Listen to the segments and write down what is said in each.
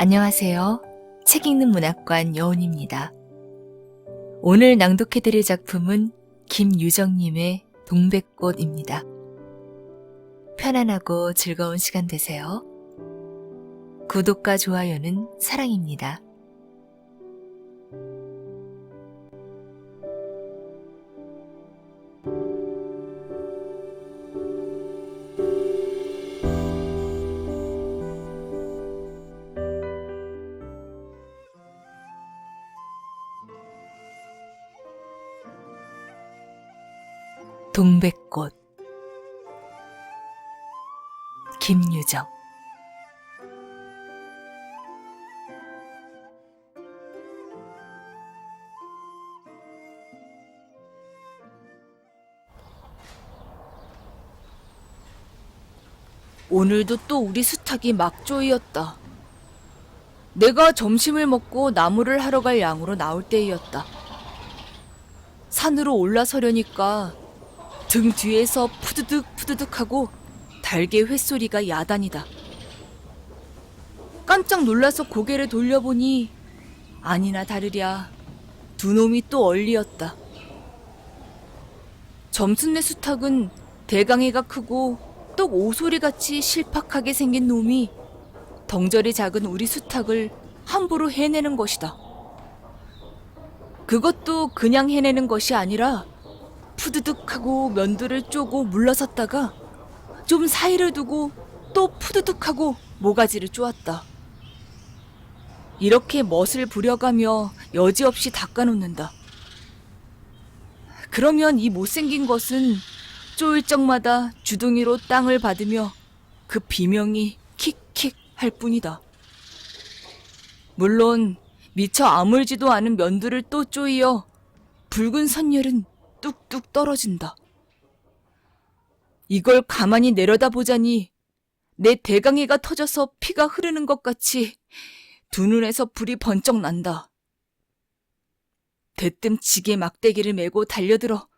안녕하세요. 책 읽는 문학관 여운입니다. 오늘 낭독해드릴 작품은 김유정님의 동백꽃입니다. 편안하고 즐거운 시간 되세요. 구독과 좋아요는 사랑입니다. 동백꽃 김유정. 오늘도 또 우리 수탉이 막조이었다. 내가 점심을 먹고 나무를 하러 갈 양으로 나올 때이었다. 산으로 올라서려니까 등 뒤에서 푸드득 푸드득하고 달개 횟소리가 야단이다. 깜짝 놀라서 고개를 돌려보니 아니나 다르랴 두 놈이 또 얼리었다. 점순네 수탉은 대강이가 크고 똑 오소리같이 실팍하게 생긴 놈이 덩저리 작은 우리 수탉을 함부로 해내는 것이다. 그것도 그냥 해내는 것이 아니라 푸드득하고 면도를 쪼고 물러섰다가 좀 사이를 두고 또 푸드득하고 모가지를 쪼았다. 이렇게 멋을 부려가며 여지없이 닦아놓는다. 그러면 이 못생긴 것은 쪼일 적마다 주둥이로 땅을 받으며 그 비명이 킥킥 할 뿐이다. 물론 미처 아물지도 않은 면두를 또 쪼이어 붉은 선열은 뚝뚝 떨어진다. 이걸 가만히 내려다보자니 내 대강이가 터져서 피가 흐르는 것 같이 두 눈에서 불이 번쩍 난다. 대뜸 지게 막대기를 메고 달려들어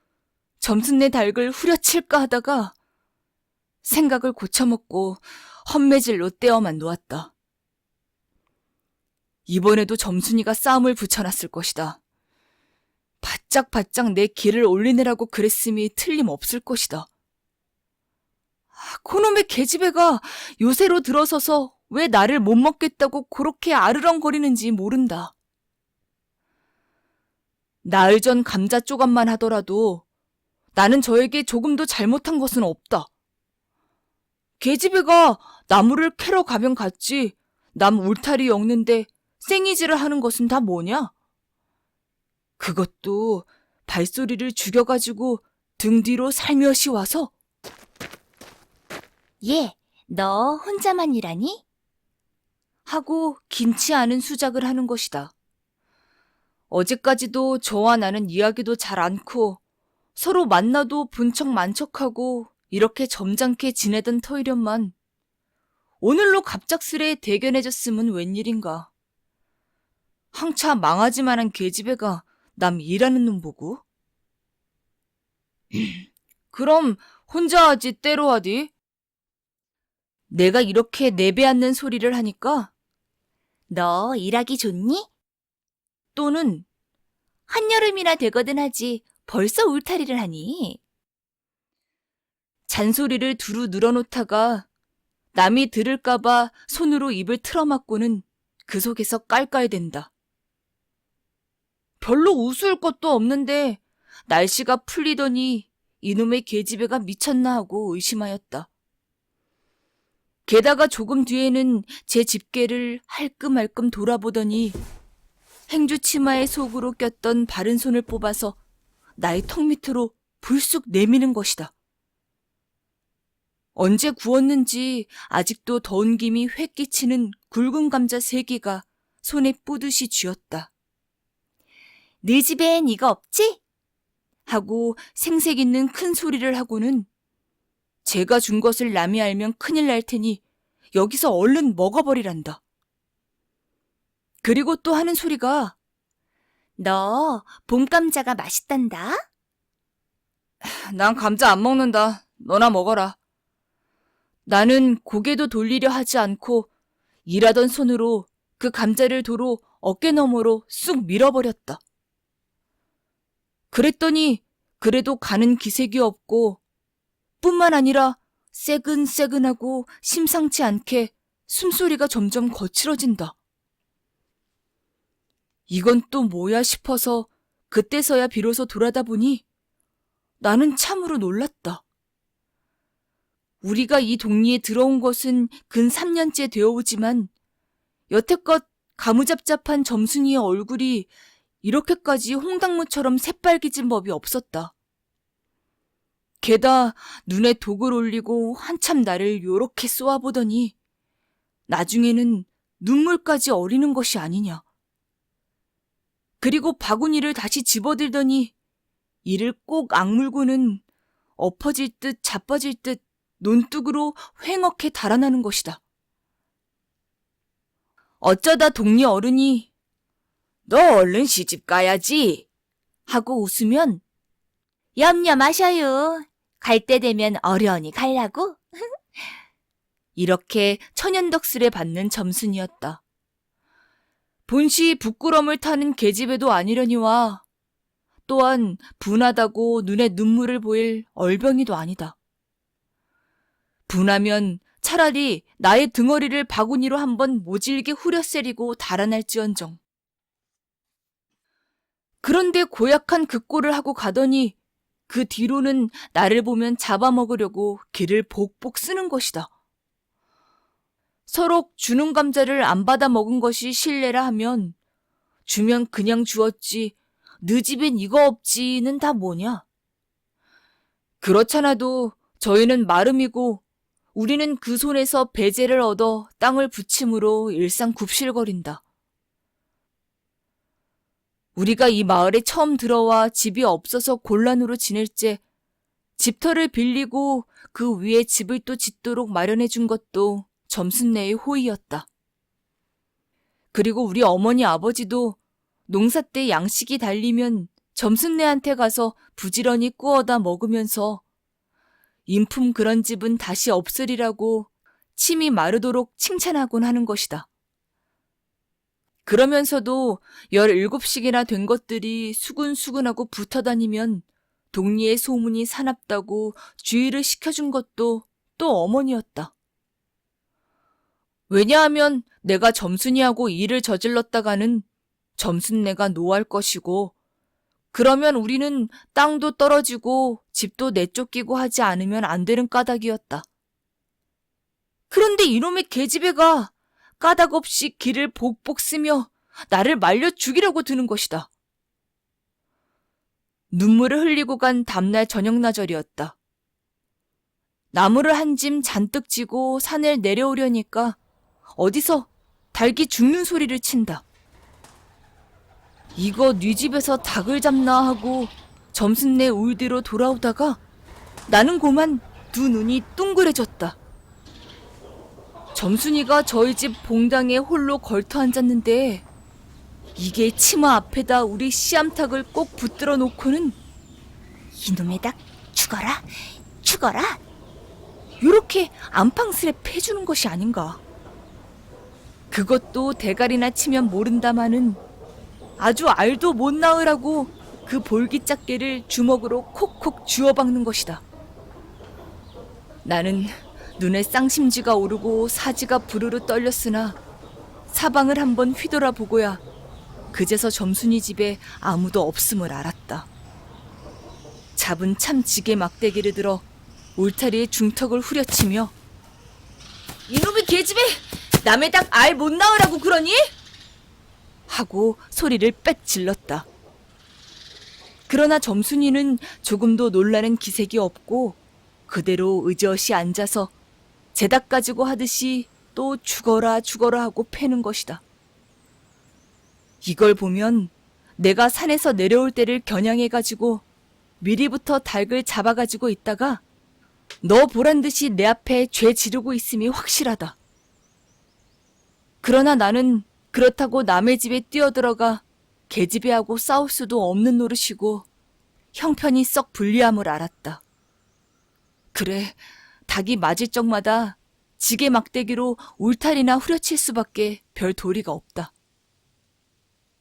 점순내 닭을 후려칠까 하다가 생각을 고쳐먹고 헛매질로 떼어만 놓았다. 이번에도 점순이가 싸움을 붙여놨을 것이다. 바짝바짝 내 길을 올리느라고 그랬음이 틀림없을 것이다. 그놈의 계집애가 요새로 들어서서 왜 나를 못 먹겠다고 그렇게 아르렁거리는지 모른다. 나흘 전 감자 조각만 하더라도 나는 저에게 조금도 잘못한 것은 없다. 계집애가 나무를 캐러 가면 갔지 남 울타리 엮는데 생이질을 하는 것은 다 뭐냐? 그것도 발소리를 죽여가지고 등 뒤로 살며시 와서 얘, 너 혼자만 일하니? 하고 긴치 않은 수작을 하는 것이다. 어제까지도 저와 나는 이야기도 잘 않고 서로 만나도 본 척 만척하고 이렇게 점잖게 지내던 터이련만 오늘로 갑작스레 대견해졌음은 웬일인가. 항차 망하지만한 계집애가 남 일하는 놈 보고 그럼 혼자 하지 때로 하디? 내가 이렇게 내배앉는 소리를 하니까 너 일하기 좋니? 또는 한여름이나 되거든 하지 벌써 울타리를 하니? 잔소리를 두루 늘어놓다가 남이 들을까봐 손으로 입을 틀어막고는 그 속에서 깔깔댄다. 별로 우스울 것도 없는데 날씨가 풀리더니 이놈의 계집애가 미쳤나 하고 의심하였다. 게다가 조금 뒤에는 제 집게를 할끔할끔 돌아보더니 행주치마의 속으로 꼈던 바른 손을 뽑아서 나의 턱 밑으로 불쑥 내미는 것이다. 언제 구웠는지 아직도 더운 김이 획 끼치는 굵은 감자 3개가 손에 뿌듯이 쥐었다. 네 집엔 이거 없지? 하고 생색 있는 큰 소리를 하고는 제가 준 것을 남이 알면 큰일 날 테니 여기서 얼른 먹어버리란다. 그리고 또 하는 소리가 너 봄감자가 맛있단다? 난 감자 안 먹는다. 너나 먹어라. 나는 고개도 돌리려 하지 않고 일하던 손으로 그 감자를 도로 어깨 너머로 쑥 밀어버렸다. 그랬더니 그래도 가는 기색이 없고 뿐만 아니라 새근새근하고 심상치 않게 숨소리가 점점 거칠어진다. 이건 또 뭐야 싶어서 그때서야 비로소 돌아다 보니 나는 참으로 놀랐다. 우리가 이 동리에 들어온 것은 근 3년째 되어오지만 여태껏 가무잡잡한 점순이의 얼굴이 이렇게까지 홍당무처럼 새빨개진 법이 없었다. 게다 눈에 독을 올리고 한참 나를 요렇게 쏘아보더니 나중에는 눈물까지 어리는 것이 아니냐. 그리고 바구니를 다시 집어들더니 이를 꼭 악물고는 엎어질 듯 자빠질 듯 논뚝으로 휑하게 달아나는 것이다. 어쩌다 동리 어른이 너 얼른 시집 가야지 하고 웃으면 염려마셔요. 갈 때 되면 어련히 가려고. 이렇게 천연덕스레 받는 점순이었다. 본시 부끄럼을 타는 계집애도 아니려니와 또한 분하다고 눈에 눈물을 보일 얼병이도 아니다. 분하면 차라리 나의 등허리를 바구니로 한번 모질게 후려세리고 달아날지언정. 그런데 고약한 그 꼴을 하고 가더니 그 뒤로는 나를 보면 잡아먹으려고 길을 복복 쓰는 것이다. 서로 주는 감자를 안 받아 먹은 것이 실례라 하면 주면 그냥 주었지 너 집엔 이거 없지는 다 뭐냐. 그렇잖아도 저희는 마름이고 우리는 그 손에서 배제를 얻어 땅을 부침으로 일상 굽실거린다. 우리가 이 마을에 처음 들어와 집이 없어서 곤란으로 지낼 때 집터를 빌리고 그 위에 집을 또 짓도록 마련해 준 것도 점순네의 호의였다. 그리고 우리 어머니 아버지도 농사 때 양식이 달리면 점순네한테 가서 부지런히 구워다 먹으면서 인품 그런 집은 다시 없으리라고 침이 마르도록 칭찬하곤 하는 것이다. 그러면서도 17씩이나 된 것들이 수근수근하고 붙어다니면 동리의 소문이 사납다고 주의를 시켜준 것도 또 어머니였다. 왜냐하면 내가 점순이하고 일을 저질렀다가는 점순네가 노할 것이고 그러면 우리는 땅도 떨어지고 집도 내쫓기고 하지 않으면 안 되는 까닭이었다. 그런데 이놈의 계집애가 까닭 없이 길을 복복 쓰며 나를 말려 죽이려고 드는 것이다. 눈물을 흘리고 간 다음날 저녁나절이었다. 나무를 한 짐 잔뜩 지고 산을 내려오려니까 어디서 닭이 죽는 소리를 친다. 이거 네 집에서 닭을 잡나 하고 점순내 울대로 돌아오다가 나는 고만 두 눈이 둥그레졌다. 점순이가 저희 집 봉당에 홀로 걸터 앉았는데 이게 치마 앞에다 우리 씨암탉을 꼭 붙들어 놓고는 이놈의 닭 죽어라, 죽어라. 요렇게 안팡스레 패주는 것이 아닌가. 그것도 대가리나 치면 모른다마는 아주 알도 못 낳으라고 그 볼기짝개를 주먹으로 콕콕 쥐어박는 것이다. 나는 눈에 쌍심지가 오르고 사지가 부르르 떨렸으나 사방을 한번 휘돌아보고야 그제서 점순이 집에 아무도 없음을 알았다. 잡은 참지게 막대기를 들어 울타리에 중턱을 후려치며 이놈의 계집애! 남의 닭 알 못 낳으라고 그러니? 하고 소리를 빽 질렀다. 그러나 점순이는 조금도 놀라는 기색이 없고 그대로 의젓이 앉아서 제 닭 가지고 하듯이 또 죽어라 죽어라 하고 패는 것이다. 이걸 보면 내가 산에서 내려올 때를 겨냥해가지고 미리부터 닭을 잡아가지고 있다가 너 보란 듯이 내 앞에 죄 지르고 있음이 확실하다. 그러나 나는 그렇다고 남의 집에 뛰어들어가 계집애하고 싸울 수도 없는 노릇이고 형편이 썩 불리함을 알았다. 그래, 닭이 맞을 적마다 지게 막대기로 울타리나 후려칠 수밖에 별 도리가 없다.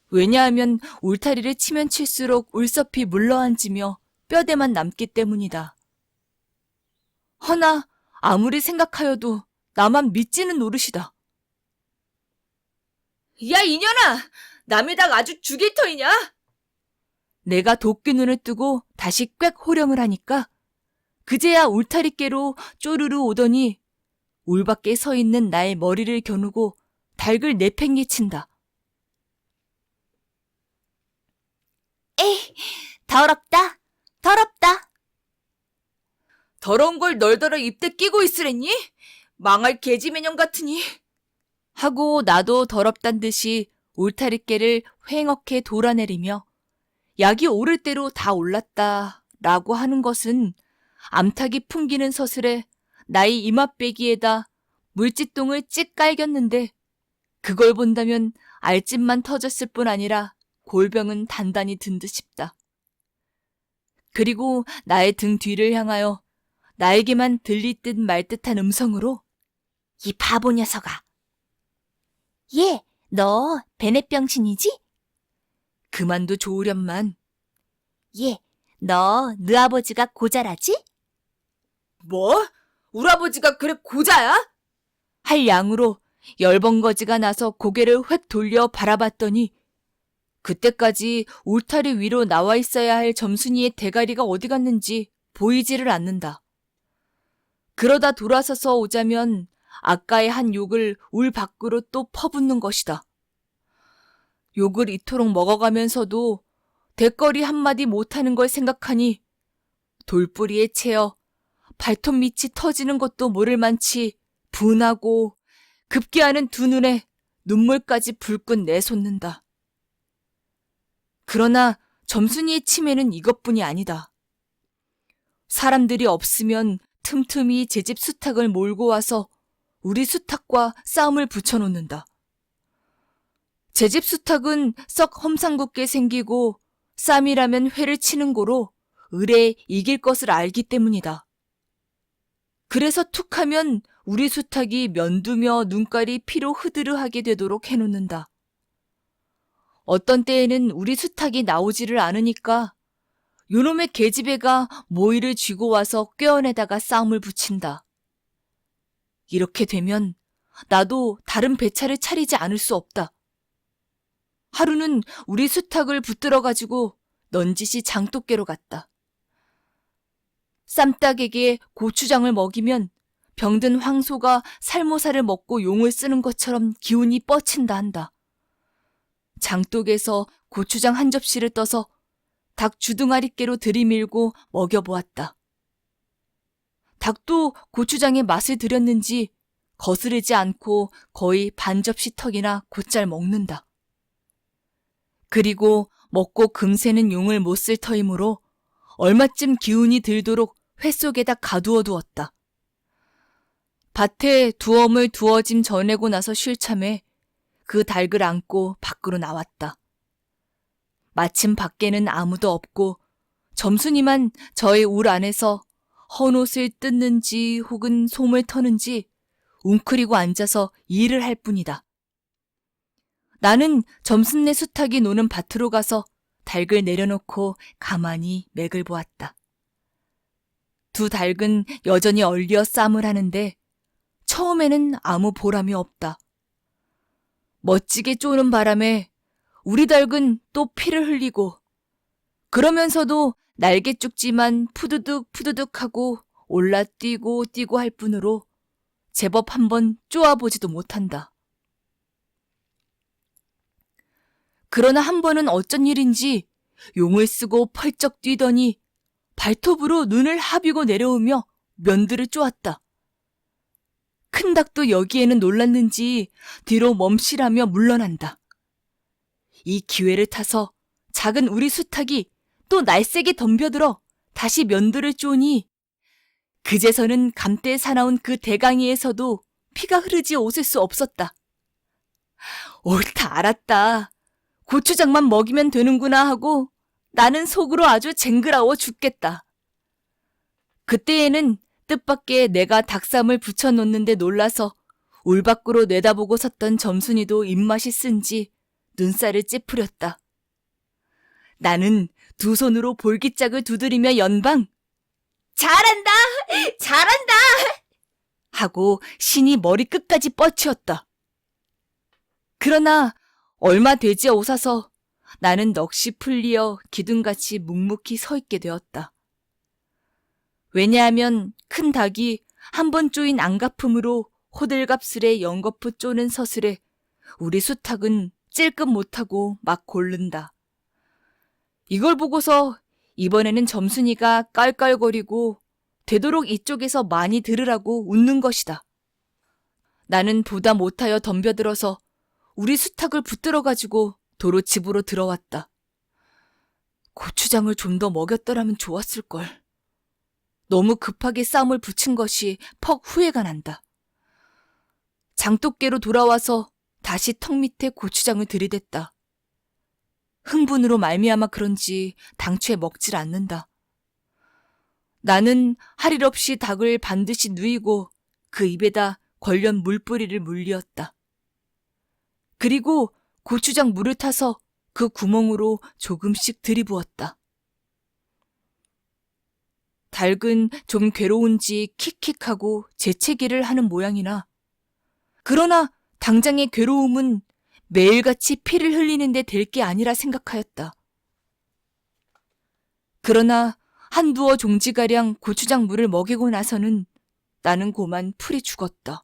왜냐하면 울타리를 치면 칠수록 울섭이 물러앉으며 뼈대만 남기 때문이다. 허나 아무리 생각하여도 나만 믿지는 노릇이다. 야, 이년아! 남의 닭 아주 죽일 터이냐? 내가 도끼 눈을 뜨고 다시 꽥 호령을 하니까 그제야 울타리께로 쪼르르 오더니 울 밖에 서 있는 나의 머리를 겨누고 닭을 내팽개친다. 에이, 더럽다. 더럽다. 더러운 걸 널더러 입대 끼고 있으랬니? 망할 개지매년 같으니. 하고 나도 더럽단 듯이 울타리깨를 휑하게 돌아내리며 약이 오를 대로 다 올랐다 라고 하는 것은 암탉이 풍기는 서슬에 나의 이맛배기에다 물지똥을 찍 깔겼는데 그걸 본다면 알집만 터졌을 뿐 아니라 골병은 단단히 든 듯 싶다. 그리고 나의 등 뒤를 향하여 나에게만 들릴 듯 말 듯한 음성으로 이 바보 녀석아. 얘, 너 베넷병신이지? 그만도 좋으련만. 얘, 너 네 아버지가 고자라지? 뭐? 우리 아버지가 그래 고자야? 할 양으로 열번거지가 나서 고개를 획 돌려 바라봤더니 그때까지 울타리 위로 나와 있어야 할 점순이의 대가리가 어디 갔는지 보이지를 않는다. 그러다 돌아서서 오자면 아까의 한 욕을 울 밖으로 또 퍼붓는 것이다. 욕을 이토록 먹어가면서도 대거리 한마디 못하는 걸 생각하니 돌뿌리에 채어 발톱 밑이 터지는 것도 모를 만치 분하고 급기야는 두 눈에 눈물까지 불끈 내솟는다. 그러나 점순이의 치매는 이것뿐이 아니다. 사람들이 없으면 틈틈이 제 집 수탉을 몰고 와서 우리 수탉과 싸움을 붙여놓는다. 제 집 수탉은 썩 험상궂게 생기고 쌈이라면 회를 치는 고로 을에 이길 것을 알기 때문이다. 그래서 툭하면 우리 수탉이 면두며 눈깔이 피로 흐드르하게 되도록 해놓는다. 어떤 때에는 우리 수탉이 나오지를 않으니까 요놈의 계집애가 모이를 쥐고 와서 꿰어내다가 싸움을 붙인다. 이렇게 되면 나도 다른 배차를 차리지 않을 수 없다. 하루는 우리 수탉을 붙들어가지고 넌지시 장독계로 갔다. 쌈닭에게 고추장을 먹이면 병든 황소가 살모사를 먹고 용을 쓰는 것처럼 기운이 뻗친다 한다. 장독에서 고추장 한 접시를 떠서 닭 주둥아리께로 들이밀고 먹여보았다. 닭도 고추장의 맛을 들였는지 거스르지 않고 거의 반 접시 턱이나 곧잘 먹는다. 그리고 먹고 금새는 용을 못 쓸 터이므로 얼마쯤 기운이 들도록 회 속에다 가두어 두었다. 밭에 두엄을 두어짐 전해고 나서 쉴 참에 그 닭을 안고 밖으로 나왔다. 마침 밖에는 아무도 없고 점순이만 저의 울 안에서 헌옷을 뜯는지 혹은 솜을 터는지 웅크리고 앉아서 일을 할 뿐이다. 나는 점순네 수탉이 노는 밭으로 가서 닭을 내려놓고 가만히 맥을 보았다. 두 닭은 여전히 얼리어 쌈을 하는데 처음에는 아무 보람이 없다. 멋지게 쪼는 바람에 우리 닭은 또 피를 흘리고 그러면서도 날개 쭉지만 푸드득 푸드득하고 올라뛰고 뛰고 할 뿐으로 제법 한번 쪼아보지도 못한다. 그러나 한 번은 어쩐 일인지 용을 쓰고 펄쩍 뛰더니 발톱으로 눈을 하비고 내려오며 면들을 쪼았다. 큰 닭도 여기에는 놀랐는지 뒤로 멈시라며 물러난다. 이 기회를 타서 작은 우리 수탉이 또 날쌔게 덤벼들어 다시 면들을 쪼니 그제서는 감대에 사나운 그 대강이에서도 피가 흐르지 옷을 수 없었다. 옳다 알았다. 고추장만 먹이면 되는구나 하고 나는 속으로 아주 쟁그라워 죽겠다. 그때에는 뜻밖의 내가 닭쌈을 붙여놓는데 놀라서 울 밖으로 내다보고 섰던 점순이도 입맛이 쓴지 눈살을 찌푸렸다. 나는 두 손으로 볼기짝을 두드리며 연방 잘한다! 잘한다! 하고 신이 머리끝까지 뻗치었다. 그러나 얼마 되지 오사서 나는 넋이 풀리어 기둥같이 묵묵히 서 있게 되었다. 왜냐하면 큰 닭이 한 번 쪼인 안가품으로 호들갑스레 연거푸 쪼는 서슬에 우리 수탉은 찔끔 못하고 막 고른다. 이걸 보고서 이번에는 점순이가 깔깔거리고 되도록 이쪽에서 많이 들으라고 웃는 것이다. 나는 보다 못하여 덤벼들어서 우리 수탉을 붙들어가지고 도로 집으로 들어왔다. 고추장을 좀 더 먹였더라면 좋았을걸. 너무 급하게 쌈을 붙인 것이 퍽 후회가 난다. 장독깨로 돌아와서 다시 턱 밑에 고추장을 들이댔다. 흥분으로 말미암아 그런지 당초에 먹질 않는다. 나는 할 일 없이 닭을 반드시 누이고 그 입에다 관련 물뿌리를 물리었다. 그리고 고추장 물을 타서 그 구멍으로 조금씩 들이부었다. 닭은 좀 괴로운지 킥킥하고 재채기를 하는 모양이나 그러나 당장의 괴로움은 매일같이 피를 흘리는데 될 게 아니라 생각하였다. 그러나 한두어 종지가량 고추장 물을 먹이고 나서는 나는 고만 풀이 죽었다.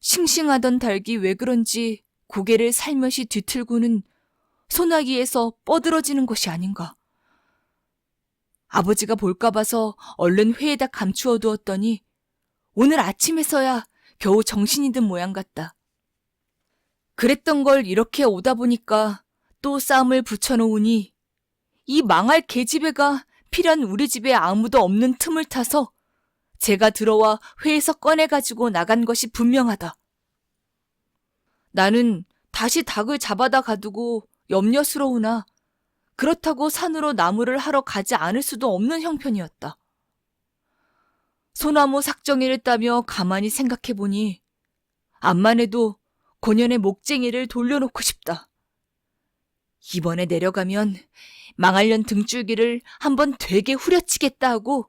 싱싱하던 닭이 왜 그런지 고개를 살며시 뒤틀고는 소나기에서 뻗으러지는 것이 아닌가. 아버지가 볼까 봐서 얼른 회에다 감추어 두었더니 오늘 아침에서야 겨우 정신이 든 모양 같다. 그랬던 걸 이렇게 오다 보니까 또 쌈을 붙여놓으니 이 망할 계집애가 필연 우리 집에 아무도 없는 틈을 타서 제가 들어와 회에서 꺼내가지고 나간 것이 분명하다. 나는 다시 닭을 잡아다 가두고 염려스러우나 그렇다고 산으로 나무를 하러 가지 않을 수도 없는 형편이었다. 소나무 삭정이를 따며 가만히 생각해보니 암만 해도 고년의 목쟁이를 돌려놓고 싶다. 이번에 내려가면 망할년 등줄기를 한번 되게 후려치겠다 하고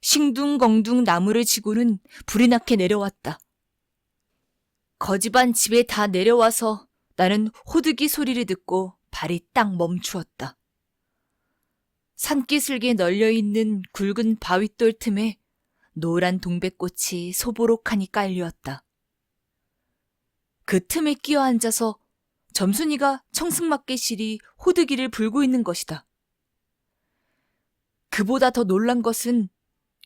싱둥벙둥 나무를 지고는 불이 나게 내려왔다. 거지반 집에 다 내려와서 나는 호두기 소리를 듣고 발이 딱 멈추었다. 산기슭에 널려있는 굵은 바윗돌 틈에 노란 동백꽃이 소보록하니 깔려왔다. 그 틈에 끼어 앉아서 점순이가 청승맞게 실이 호두기를 불고 있는 것이다. 그보다 더 놀란 것은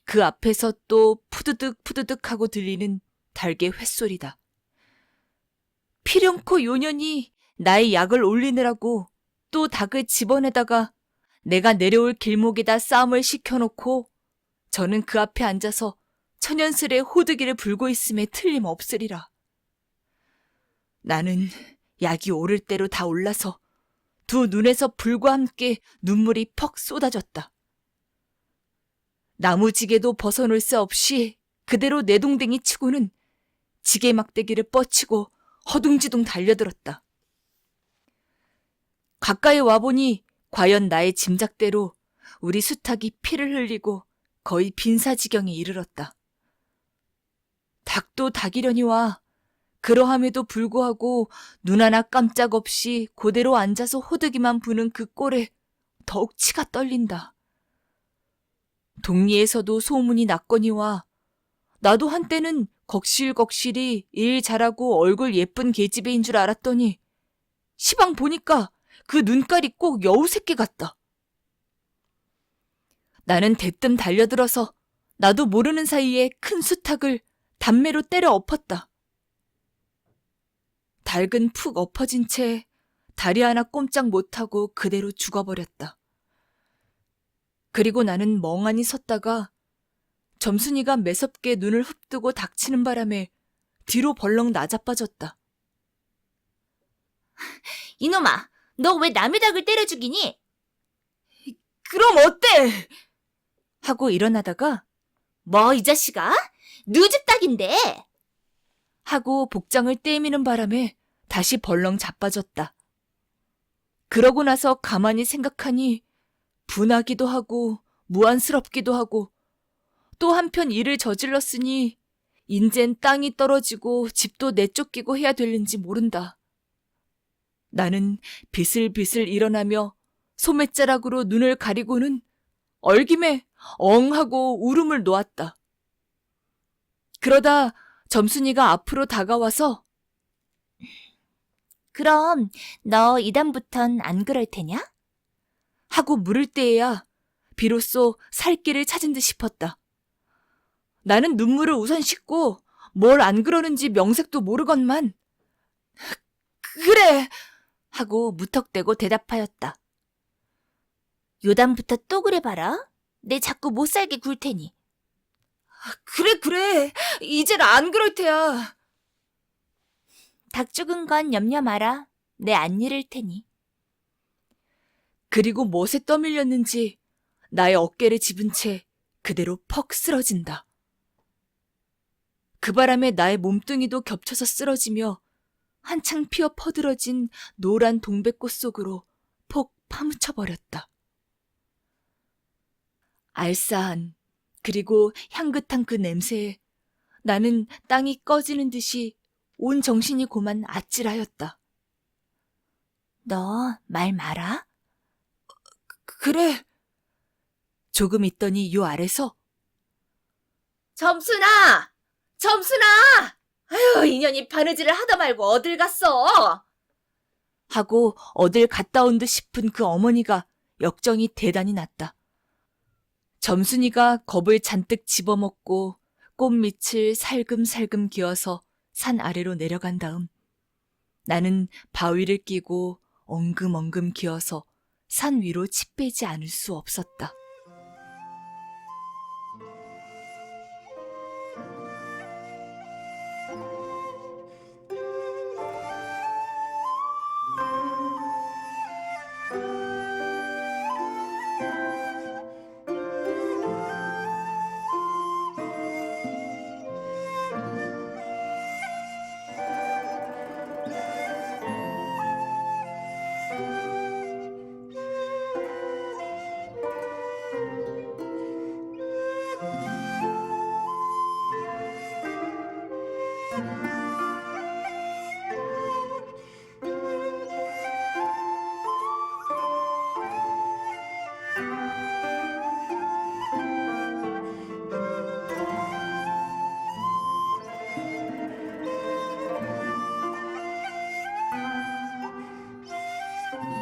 그 앞에서 또 푸드득 푸드득 하고 들리는 닭의 횟소리다. 필연코 요년이 나의 약을 올리느라고 또 닭을 집어내다가 내가 내려올 길목에다 쌈을 식혀놓고 저는 그 앞에 앉아서 천연스레 호두기를 불고 있음에 틀림없으리라. 나는 약이 오를 대로 다 올라서 두 눈에서 불과 함께 눈물이 퍽 쏟아졌다. 나무지게도 벗어놓을 수 없이 그대로 내동댕이 치고는 지게 막대기를 뻗치고 허둥지둥 달려들었다. 가까이 와보니 과연 나의 짐작대로 우리 수탉이 피를 흘리고 거의 빈사지경에 이르렀다. 닭도 닭이려니와 그러함에도 불구하고 눈 하나 깜짝 없이 그대로 앉아서 호두기만 부는 그 꼴에 더욱 치가 떨린다. 동리에서도 소문이 났거니와 나도 한때는 걱실걱실이 일 잘하고 얼굴 예쁜 계집애인 줄 알았더니 시방 보니까 그 눈깔이 꼭 여우새끼 같다. 나는 대뜸 달려들어서 나도 모르는 사이에 큰 수탉을 단매로 때려 엎었다. 닭은 푹 엎어진 채 다리 하나 꼼짝 못하고 그대로 죽어버렸다. 그리고 나는 멍하니 섰다가 점순이가 매섭게 눈을 흡뜨고 닥치는 바람에 뒤로 벌렁 나자빠졌다. 이놈아, 너 왜 남의 닭을 때려 죽이니? 그럼 어때? 하고 일어나다가 뭐 이 자식아? 누집 딱인데. 하고 복장을 떼미는 바람에 다시 벌렁 자빠졌다. 그러고 나서 가만히 생각하니 분하기도 하고 무안스럽기도 하고 또 한편 일을 저질렀으니 인젠 땅이 떨어지고 집도 내쫓기고 해야 될는지 모른다. 나는 비슬비슬 일어나며 소매자락으로 눈을 가리고는 얼김에 엉 하고 울음을 놓았다. 그러다 점순이가 앞으로 다가와서 그럼 너 이다음부턴 안 그럴 테냐? 하고 물을 때에야 비로소 살 길을 찾은 듯 싶었다. 나는 눈물을 우선 씻고 뭘 안 그러는지 명색도 모르건만 그래! 하고 무턱대고 대답하였다. 요담부터 또 그래봐라. 내 자꾸 못 살게 굴 테니. 그래. 이젠 안 그럴 테야. 닭 죽은 건 염려 마라. 내 안 잃을 테니. 그리고 못에 떠밀렸는지 나의 어깨를 집은 채 그대로 퍽 쓰러진다. 그 바람에 나의 몸뚱이도 겹쳐서 쓰러지며 한창 피어 퍼들어진 노란 동백꽃 속으로 폭 파묻혀버렸다. 알싸한 그리고 향긋한 그 냄새에 나는 땅이 꺼지는 듯이 온 정신이 고만 아찔하였다. 너 말 마라. 그래. 조금 있더니 요 아래서 점순아! 아유, 인연이 바느질을 하다 말고 어딜 갔어? 하고 어딜 갔다 온 듯 싶은 그 어머니가 역정이 대단히 났다. 점순이가 겁을 잔뜩 집어먹고 꽃밑을 살금살금 기어서 산 아래로 내려간 다음 나는 바위를 끼고 엉금엉금 기어서 산 위로 치 빼지 않을 수 없었다.